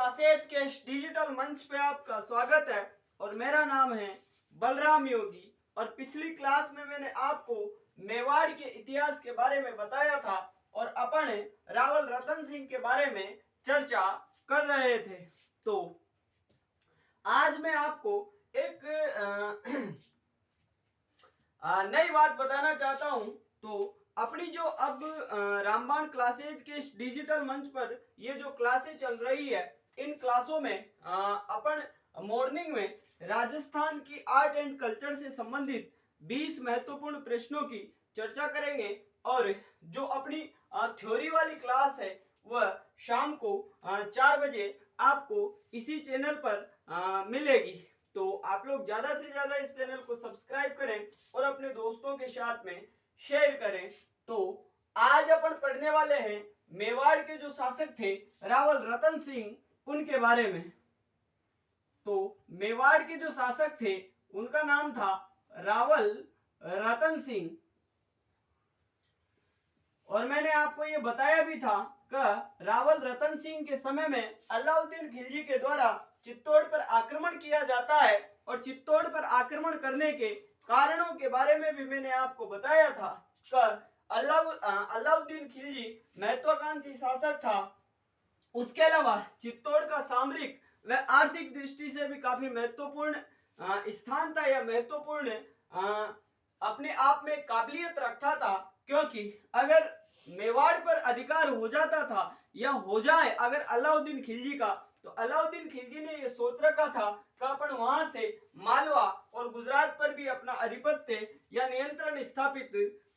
Classes के इस digital मंच पे आपका स्वागत है और मेरा नाम है बलराम योगी। और पिछली क्लास में मैंने आपको मेवाड़ के इतिहास के बारे में बताया था और अपन रावल रतन सिंह के बारे में चर्चा कर रहे थे। तो आज मैं आपको एक नई बात बताना चाहता हूं। तो अपनी जो अब रामबाण क्लासेज के इस डिजिटल मंच पर ये जो क्लासेज चल रही है, इन क्लासों में अपन मॉर्निंग में राजस्थान की आर्ट एंड कल्चर से संबंधित 20 महत्वपूर्ण प्रश्नों की चर्चा करेंगे और जो अपनी थ्योरी वाली क्लास है वह शाम को 4 बजे आपको इसी चैनल पर मिलेगी। तो आप लोग ज्यादा से ज्यादा इस चैनल को सब्सक्राइब करें और अपने दोस्तों के साथ में शेयर करें। तो आज अपन पढ़ने वाले हैं मेवाड़ के जो शासक थे रावल रतन सिंह, उनके बारे में। तो मेवाड़ के जो शासक थे उनका नाम था रावल रतन सिंह। और मैंने आपको ये बताया भी था कि रावल रतन सिंह के समय में अलाउद्दीन खिलजी के द्वारा चित्तौड़ पर आक्रमण किया जाता है और चित्तौड़ पर आक्रमण करने के कारणों के बारे में भी मैंने आपको बताया था कि अलाउद्दीन खिलजी महत्वाकांक्षी शासक था। उसके अलावा चित्तौड़ का सामरिक व आर्थिक दृष्टि से भी काफी महत्वपूर्ण स्थान था या महत्वपूर्ण अपने आप में काबिलियत रखता था, क्योंकि अगर मेवाड़ पर अधिकार हो जाता था या हो जाए अगर अलाउद्दीन खिलजी का, तो अलाउद्दीन खिलजी ने यह सोच रखा था कि अपन वहां से मालवा और गुजरात पर भी अपना आधिपत्य या नियंत्रण स्थापित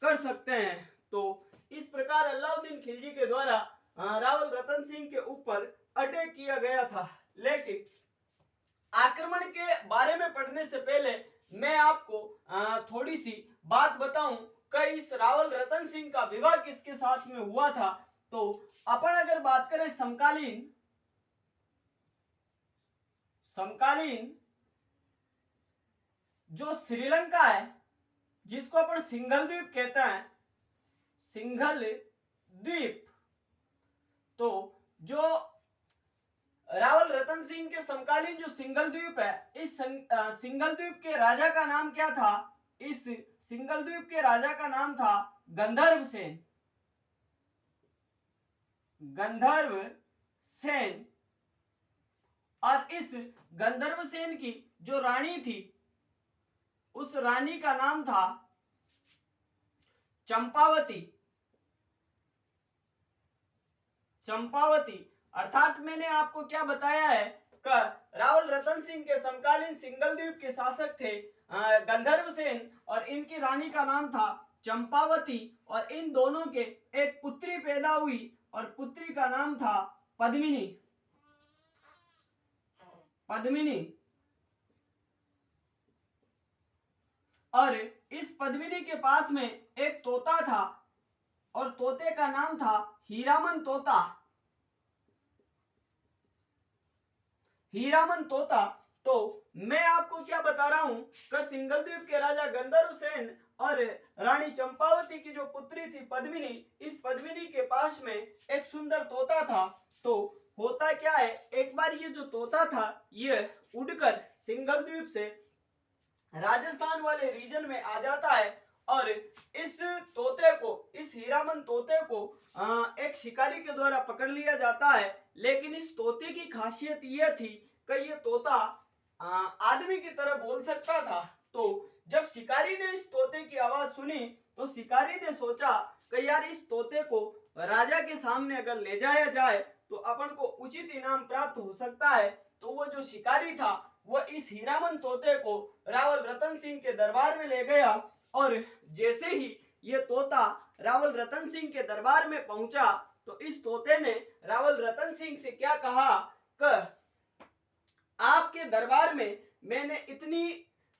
कर सकते हैं। तो इस प्रकार अलाउद्दीन खिलजी के द्वारा रावल रतन सिंह के ऊपर अटैक किया गया था। लेकिन आक्रमण के बारे में पढ़ने से पहले मैं आपको थोड़ी सी बात बताऊं कि इस रावल रतन सिंह का विवाह किसके साथ में हुआ था। तो अपन अगर बात करें समकालीन जो श्रीलंका है, जिसको अपन सिंघल द्वीप कहते हैं, सिंघल द्वीप, तो जो रावल रतन सिंह के समकालीन जो सिंघल द्वीप है, इस सिंघल द्वीप के राजा का नाम क्या था? इस सिंघल द्वीप के राजा का नाम था गंधर्व सेन। गंधर्व सेन। और इस गंधर्व सेन की जो रानी थी, उस रानी का नाम था चंपावती। चंपावती। अर्थात मैंने आपको क्या बताया है कि रावल रतन सिंह के समकालीन सिंघल द्वीप के शासक थे गंधर्व सेन और इनकी रानी का नाम था चंपावती। और इन दोनों के एक पुत्री पैदा हुई और पुत्री का नाम था पद्मिनी। पद्मिनी। और इस पद्मिनी के पास में एक तोता था और तोते का नाम था हीरामन तोता। हीरामन तोता। तो मैं आपको क्या बता रहा हूं कि सिंघल द्वीप के राजा गंधर्व सेन और रानी चंपावती की जो पुत्री थी पद्मिनी, इस पद्मिनी के पास में एक सुंदर तोता था। तो होता क्या है, एक बार ये जो तोता था ये उड़कर सिंघल द्वीप से राजस्थान वाले रीजन में आ जाता है और इस तोते को, इस हीरामन तोते को एक शिकारी के द्वारा पकड़ लिया जाता है। लेकिन इस तोते की खासियत यह थी कि ये तोता आदमी की तरह बोल सकता था। तो जब शिकारी ने इस तोते की आवाज सुनी तो शिकारी ने सोचा कि यार इस तोते को राजा के सामने अगर ले जाया जाए तो अपन को उचित इनाम प्राप्त हो सकता है। तो वो जो शिकारी था वह इस हीरामन तोते को रावल रतन सिंह के दरबार में ले गया और जैसे ही ये तोता रावल रतन सिंह के दरबार में पहुंचा तो इस तोते ने रावल रतन सिंह से क्या कहा कि आपके दरबार में मैंने इतनी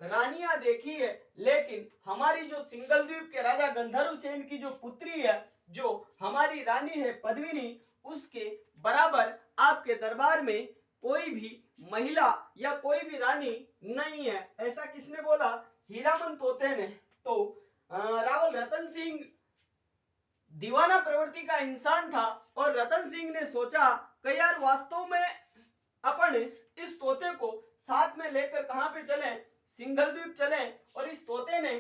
रानियां देखी है, लेकिन हमारी जो सिंघल द्वीप के राजा गंधर्व सेन की जो पुत्री है, जो हमारी रानी है पद्मिनी, उसके बराबर आपके दरबार में कोई भी महिला या कोई भी रानी नहीं है। ऐसा किसने बोला? हीरामन तोते ने। तो रावल रतन सिंह दीवाना प्रवृत्ति का इंसान था और रतन सिंह ने सोचा कि यार वास्तव में अपन इस तोते को साथ में लेकर कहां पे चले, सिंघल द्वीप चले। और इस तोते ने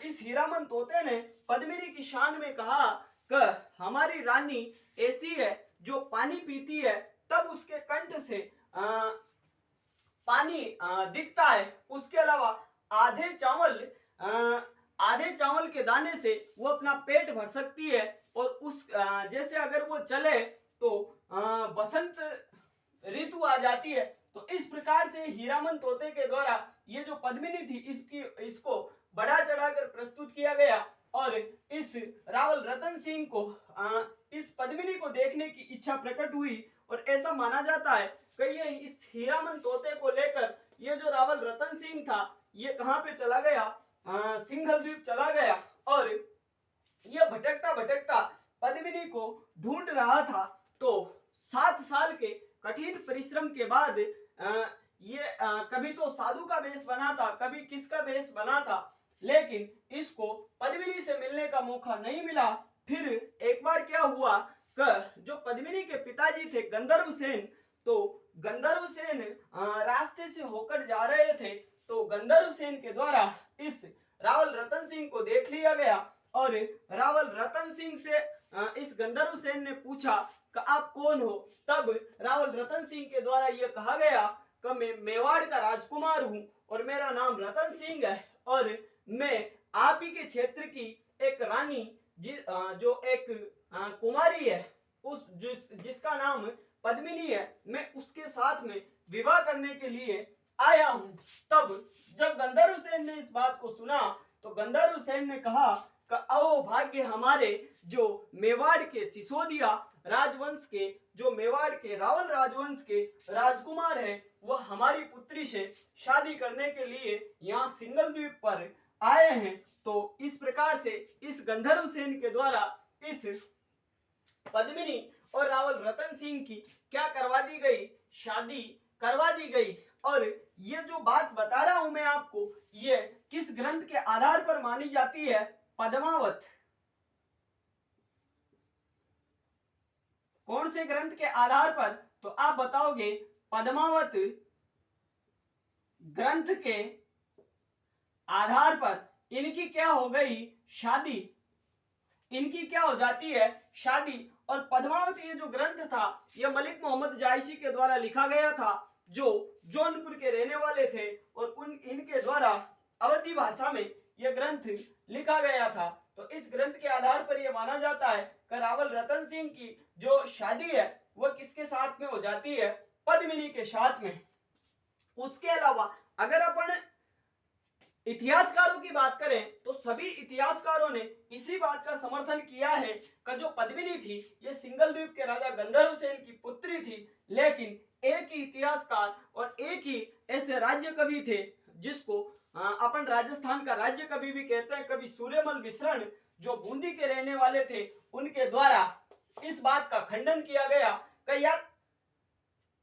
इस हीरामन तोते ने पद्मिनी की शान में कहा कि हमारी रानी ऐसी है जो पानी पीती है तब उसके कंठ से पानी दिखता है, उसके अलावा आधे चावल आधे चावल के दाने से वो अपना पेट भर सकती है। और उस जैसे अगर वो चले तो बसंत ऋतु आ जाती है। तो इस प्रकार से हीरामन तोते के द्वारा ये जो पद्मिनी थी इसको बढ़ा चढ़ाकर प्रस्तुत किया गया। और इस रावल रतन सिंह को इस पद्मिनी को देखने की इच्छा प्रकट हुई। और ऐसा माना जाता है कि ये इस हीरामन तोते को लेकर ये जो रावल रतन सिंह था ये कहां पे चला गया, सिंघल द्वीप चला गया। और ये भटकता भटकता पद्मिनी को ढूंढ रहा था। तो 7 साल के कठिन परिश्रम के बाद ये कभी तो साधु का वेश बना था, कभी किसका वेश बना था, लेकिन इसको पद्मिनी से मिलने का मौका नहीं मिला। फिर एक बार क्या हुआ कि जो पद्मिनी के पिताजी थे गंधर्व सेन, तो गंधर्व सेन रास्ते से होकर जा रहे थे। तो गंधर्व सेन के द्वारा इस रावल रतन सिंह को देख लिया गया। और रावल रतन सिंह से इस गंधर्व सेन ने पूछा कि आप कौन हो। तब रावल रतन सिंह के द्वारा यह कहा गया कि मैं मेवाड़ का राजकुमार हूं और मेरा नाम रतन सिंह है। और मैं आप ही के क्षेत्र की एक रानी जो एक कुमारी है जिसका नाम पद्मिनी है, मैं उसके साथ में विवाह करने के लिए आया हूं। तब जब गंधर्व सेन ने इस बात को सुना तो गंधर्व सेन ने कहा कि आओ भाग्य हमारे जो मेवाड़ के सिसोदिया राजवंश के, जो मेवाड़ के रावल राजवंश के राजकुमार है, वह हमारी पुत्री से शादी करने के लिए यहाँ सिंघल द्वीप पर आए हैं। तो इस प्रकार से इस गंधर्व सेन के द्वारा इस पद्मिनी और रावल रतन सिंह की क्या करवा दी गई, शादी करवा दी गई। और ये जो बात बता रहा हूं मैं आपको, ये किस ग्रंथ के आधार पर मानी जाती है, पद्मावत। कौन से ग्रंथ के आधार पर, तो आप बताओगे पद्मावत ग्रंथ के आधार पर इनकी क्या हो गई, शादी, इनकी क्या हो जाती है, शादी। और पद्मावत ये जो ग्रंथ था यह मलिक मोहम्मद जायसी के द्वारा लिखा गया था, जो जौनपुर के रहने वाले थे। और इनके द्वारा अवधी भाषा में यह ग्रंथ लिखा गया था। तो इस ग्रंथ के आधार पर यह माना जाता है कि रावल रतन सिंह की जो शादी है वह किसके साथ में हो जाती है, पद्मिनी के साथ में। उसके अलावा अगर अपन इतिहासकारों की बात करें तो सभी इतिहासकारों ने इसी बात का समर्थन किया है कि जो पद्मिनी थी ये सिंघल द्वीप के राजा गंधर्व सेन की पुत्री थी। लेकिन एक ही इतिहासकार और एक ही ऐसे राज्य कवि थे जिसको अपन राजस्थान का राज्य कवि भी कहते हैं, कवि सूर्यमल मिश्रण, जो बूंदी के रहने वाले थे, उनके द्वारा इस बात का खंडन किया गया कि यार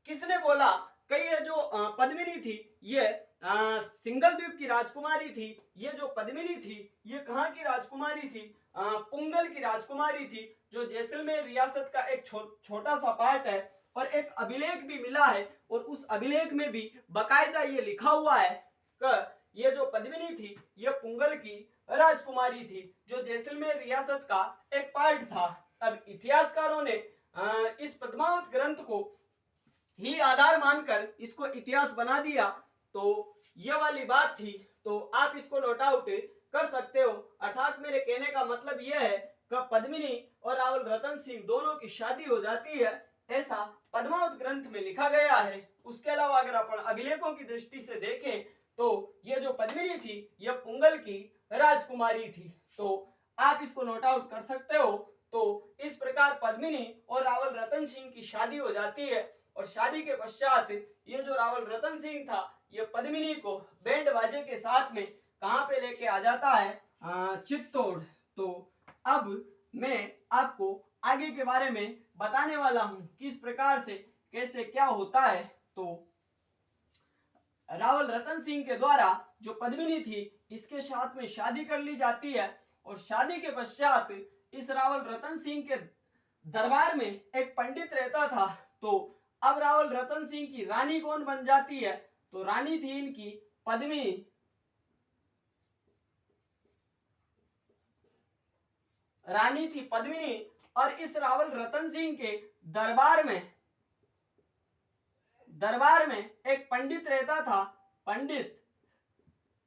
किसने बोला कि ये जो पद्मिनी थी ये सिंघल द्वीप की राजकुमारी थी। ये जो पद्मिनी थी ये कहाँ की राजकुमारी थी, पुंगल की राजकुमारी थी, जो जैसलमेर रियासत का एक छोटा सा पार्ट है। और एक अभिलेख भी मिला है और उस अभिलेख में भी बकायदा ये लिखा हुआ है कि ये जो पद्मिनी थी ये पुंगल की राजकुमारी थी, जो जैसलमेर रियासत का एक पार्ट था। अब इतिहासकारों ने इस पद्मावत ग्रंथ को ही आधार मानकर इसको इतिहास बना दिया। तो ये वाली बात थी, तो आप इसको नोट आउट कर सकते हो। अर्थात मेरे कहने का मतलब यह है कि पद्मिनी और रावल रतन सिंह दोनों की शादी हो जाती है, ऐसा पद्मावत ग्रंथ में लिखा गया है। उसके अलावा अगर अपन अभिलेखों की दृष्टि से देखें तो ये जो पद्मिनी थी यह पुंगल की राजकुमारी थी। तो आप इसको नोट आउट कर सकते हो। तो इस प्रकार पद्मिनी और रावल रतन सिंह की शादी हो जाती है। और शादी के पश्चात ये जो रावल रतन सिंह था ये पद्मिनी को बैंड बाजे के साथ में कहां पे लेके आ जाता है, चित्तौड़। तो अब मैं आपको आगे के बारे में बताने वाला हूं किस प्रकार से कैसे क्या होता है। तो रावल रतन सिंह के द्वारा जो पद्मिनी थी इसके साथ में शादी कर ली जाती है। और शादी के पश्चात इस रावल रतन सिंह के दरबार में एक पंडित रहता था। तो अब रावल रतन सिंह की रानी कौन बन जाती है? तो रानी थी इनकी पद्मिनी। रानी थी पद्मिनी। और इस रावल रतन सिंह के दरबार में एक पंडित रहता था, पंडित।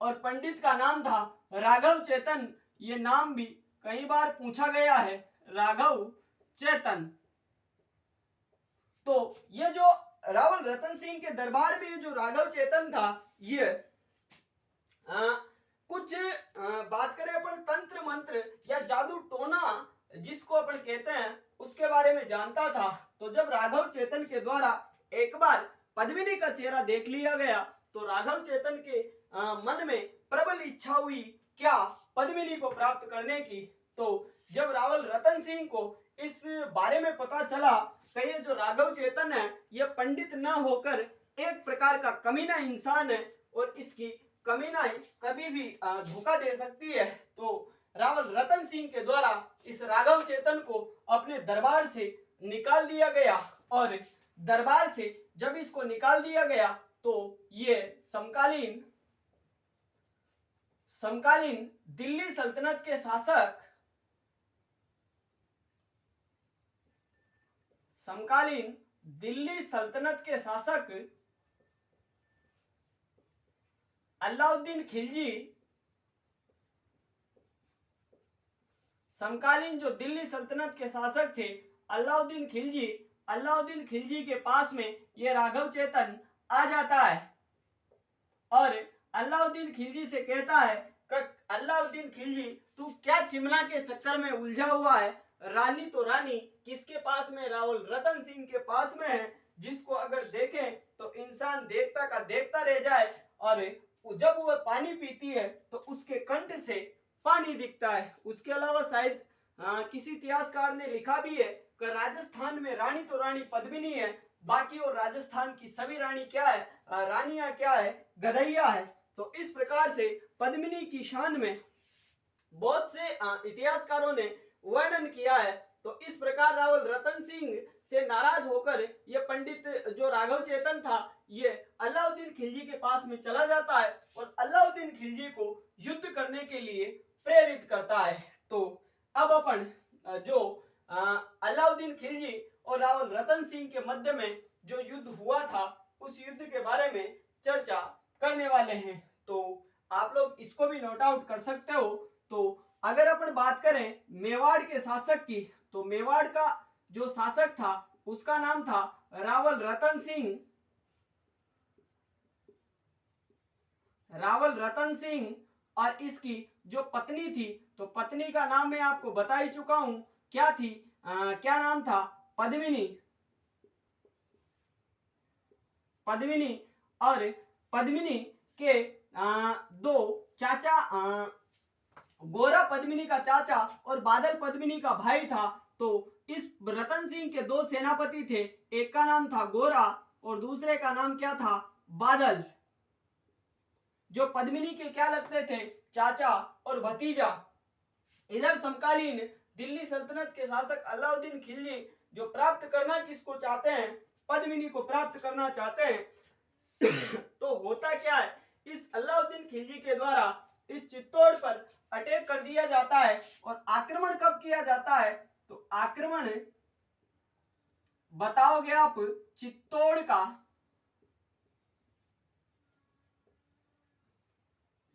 और पंडित का नाम था राघव चेतन। ये नाम भी कई बार पूछा गया है, राघव चेतन। तो ये जो रावल रतन सिंह के दरबार में जो राघव चेतन था, ये कुछ बात करें अपन तंत्र मंत्र या जादू टोना जिसको अपन कहते हैं, उसके बारे में जानता था। तो जब राघव चेतन के द्वारा एक बार पद्मिनी का चेहरा देख लिया गया, तो राघव चेतन के मन में प्रबल इच्छा हुई क्या? पद्मिनी को प्राप्त करने की। तो जब रावल रतन सिंह को इस बारे में पता चला कि ये जो राघव चेतन है, ये पंडित ना होकर एक प्रकार का कमीना इंसान है और इसकी कमीनाई कभी भी धोखा दे सकती है, तो रावल रतन सिंह के द्वारा इस राघव चेतन को अपने दरबार से निकाल दिया गया। और दरबार से जब इसको निकाल दिया गया, तो ये समकालीन दिल्ली सल्तनत के शासक, समकालीन दिल्ली सल्तनत के शासक अलाउद्दीन खिलजी, समकालीन जो दिल्ली सल्तनत के शासक थे अलाउद्दीन खिलजी के पास में ये राघव चेतन आ जाता है और अलाउद्दीन खिलजी से कहता है कि अलाउद्दीन खिलजी, तू क्या चिमना के चक्कर में उलझा हुआ है? रानी तो रानी किसके पास में? रावल रतन सिंह के पास में है, जिसको अगर देखें तो इंसान देखता का देखता रह जाए। और जब वह पानी पीती है तो उसके कंठ से पानी दिखता है। उसके अलावा शायद किसी इतिहासकार ने लिखा भी है कि राजस्थान में रानी तो रानी पद्मिनी है, बाकी और राजस्थान की सभी रानी क्या है? रानियां क्या है? गधैया है। तो इस प्रकार से पद्मिनी की शान में बहुत से इतिहासकारों ने वर्णन किया है। तो इस प्रकार रावल रतन सिंह से नाराज होकर ये पंडित जो राघव चेतन था, ये अलाउद्दीन खिलजी के पास में चला जाता है और अलाउद्दीन खिलजी को युद्ध करने के लिए प्रेरित करता है। तो अब अपन जो अलाउद्दीन खिलजी और रावल रतन सिंह के मध्य में जो युद्ध हुआ था, उस युद्ध के बारे में चर्चा करने वाले हैं। तो आप लोग इसको भी नोट आउट कर सकते हो। तो अगर अपन बात करें मेवाड़ के शासक की, तो मेवाड़ का जो शासक था उसका नाम था रावल रतन सिंह। और इसकी जो पत्नी थी, तो पत्नी का नाम मैं आपको बता ही चुका हूं, क्या थी? क्या नाम था? पद्मिनी। और पद्मिनी के दो चाचा, गोरा पद्मिनी का चाचा और बादल पद्मिनी का भाई था। तो इस रतन सिंह के दो सेनापति थे, एक का नाम था गोरा और दूसरे का नाम क्या था? बादल। जो पद्मिनी के क्या लगते थे? चाचा और भतीजा। इधर समकालीन दिल्ली सल्तनत के शासक अलाउद्दीन खिलजी जो प्राप्त करना किसको चाहते हैं? पद्मिनी को प्राप्त करना चाहते हैं। तो होता क्या है, इस अलाउद्दीन खिलजी के द्वारा इस चित्तौड़ पर अटैक कर दिया जाता है। और आक्रमण कब किया जाता है? तो आक्रमण बताओगे आप चित्तौड़ का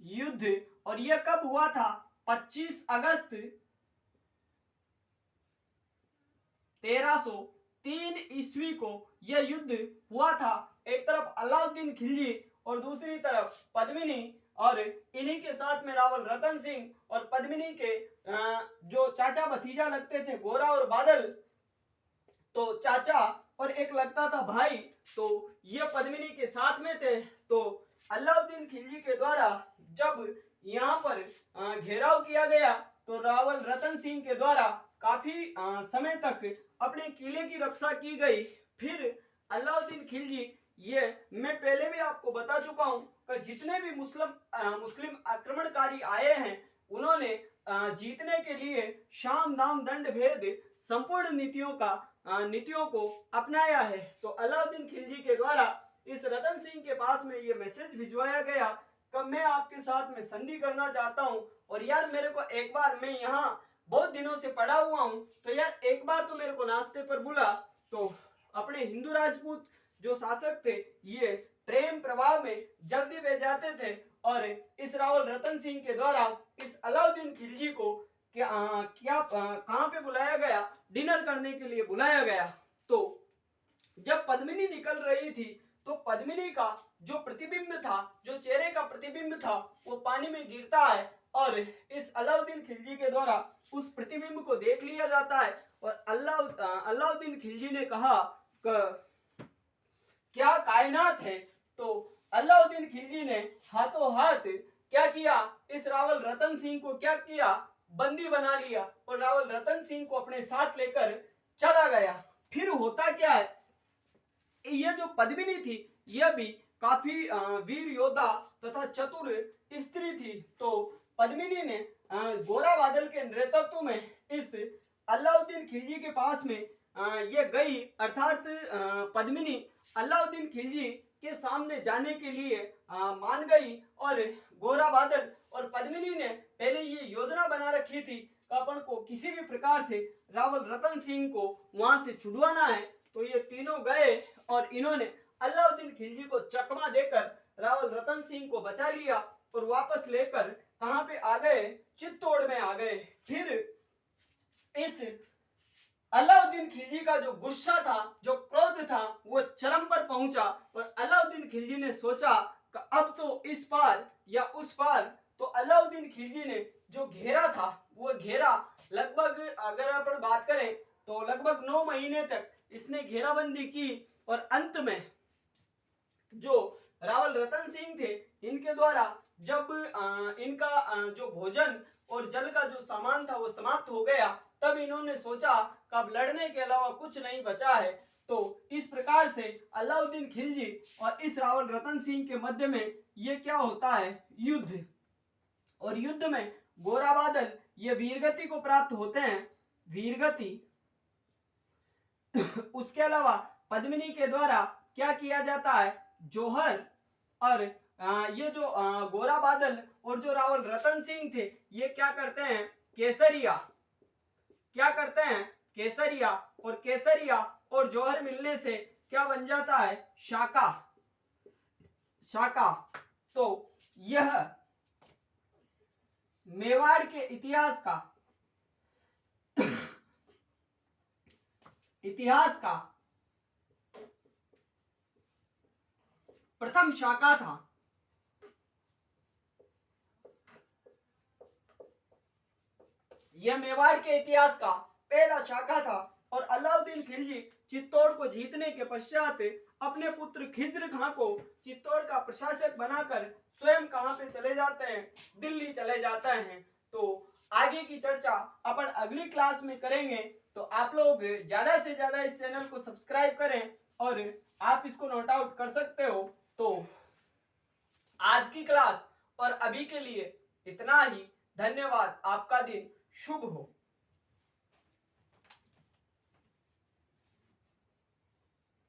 युद्ध, और यह कब हुआ था? 25 अगस्त 1303 ईस्वी को यह युद्ध हुआ था। एक तरफ अलाउद्दीन खिलजी और दूसरी तरफ पद्मिनी, और इन्हीं के साथ में रावल रतन सिंह और पद्मिनी के जो चाचा भतीजा लगते थे गोरा और बादल, तो चाचा और एक लगता था भाई, तो ये पद्मिनी के साथ में थे। तो अलाउद्दीन खिलजी के द्वारा जब यहाँ पर घेराव किया गया, तो रावल रतन सिंह के द्वारा काफी समय तक अपने किले की रक्षा की गई। फिर अलाउद्दीन खिलजी, ये मैं पहले भी आपको बता चुका हूं कि जितने भी मुस्लिम आक्रमणकारी आए हैं, उन्होंने जीतने के लिए शाम दाम दंड भेद संपूर्ण नीतियों का नीतियों को अपनाया है। तो अलाउद्दीन खिलजी के द्वारा इस रतन सिंह के पास में ये मैसेज भिजवाया गया कि मैं आपके साथ में संधि करना चाहता हूँ, और यार मेरे को एक बार, मैं यहाँ बहुत दिनों से पड़ा हुआ हूँ, तो यार एक बार तो मेरे को नाश्ते पर बुला। तो अपने हिंदू राजपूत जो शासक थे ये प्रेम प्रभाव में जल्दी भेज जाते थे, और इस रावल रतन सिंह के द्वारा इस अलाउद्दीन खिलजी को कहाँ पे बुलाया गया, डिनर करने के लिए बुलाया गया। तो जब पद्मिनी निकल रही थी तो पद्मिनी का जो प्रतिबिंब था, जो चेहरे का प्रतिबिंब था, वो पानी में गिरता है, और इस अलाउद्दीन खिलजी के द्वारा उस प्रतिबिंब को देख लिया जाता है। और अलाउद्दीन खिलजी ने कहा क्या कायनात है। तो अलाउद्दीन खिलजी ने हाथों हाथ क्या किया, इस रावल रतन सिंह को क्या किया, बंदी बना लिया, और रावल रतन सिंह को अपने साथ लेकर चला गया। फिर होता क्या है, यह जो पद्मिनी थी यह भी काफी वीर योद्धा तथा चतुर स्त्री थी। तो पद्मिनी ने गोरा बादल के नेतृत्व में इस अलाउद्दीन खिलजी के पास में ये गई, अर्थात पद्मिनी अलाउद्दीन खिलजी के सामने जाने के लिए मान गई। और गोरा बादल और पद्मिनी ने पहले ये योजना बना रखी थी कि अपन को किसी भी प्रकार से रावल रतन सिंह को वहां से छुड़वाना है। तो ये तीनों गए और इन्होंने अलाउद्दीन खिलजी को चकमा देकर रावल रतन सिंह को बचा लिया, और वापस लेकर कहां पे आ गए, चित्तौड़ में आ गए। फिर इस अलाउद्दीन खिलजी का जो गुस्सा था, जो क्रोध था, वो चरम पर पहुंचा, और अलाउद्दीन खिलजी ने सोचा कि अब तो इस पार या उस पार। तो अलाउद्दीन खिलजी ने जो घेरा था, वो घेरा लगभग, अगर अपन बात करें तो लगभग 9 महीने तक इसने घेराबंदी की, और अंत में जो रावल रतन सिंह थे इनके द्वारा जब इनका जो भोजन और जल का जो सामान था वो समाप्त हो गया, तब इन्होंने सोचा कि अब लड़ने के अलावा कुछ नहीं बचा है। तो इस प्रकार से अलाउद्दीन खिलजी और इस रावल रतन सिंह के मध्य में ये क्या होता है, युद्ध। और युद्ध में गोरा बादल ये वीरगति को प्राप्त होते हैं, वीरगति। उसके अलावा पद्मिनी के द्वारा क्या किया जाता है, जौहर। और ये जो गोरा बादल और जो रावल रतन सिंह थे ये क्या करते हैं, केसरिया। क्या करते हैं, केसरिया। और केसरिया और जौहर मिलने से क्या बन जाता है, शाका। शाका। तो यह मेवाड़ के इतिहास का प्रथम शाखा था। यह मेवाड़ के इतिहास का पहला शाखा था। और अलाउद्दीन खिलजी चित्तौड़ को जीतने के पश्चात अपने पुत्र खिज्र खां को चित्तौड़ का प्रशासक बनाकर स्वयं कहां पे चले जाते हैं, दिल्ली चले जाते हैं। तो आगे की चर्चा अपन अगली क्लास में करेंगे। तो आप लोग ज्यादा से ज्यादा इस चैनल को सब्सक्राइब करें, और आप इसको नोट आउट कर सकते हो। तो आज की क्लास और अभी के लिए इतना ही। धन्यवाद। आपका दिन शुभ हो।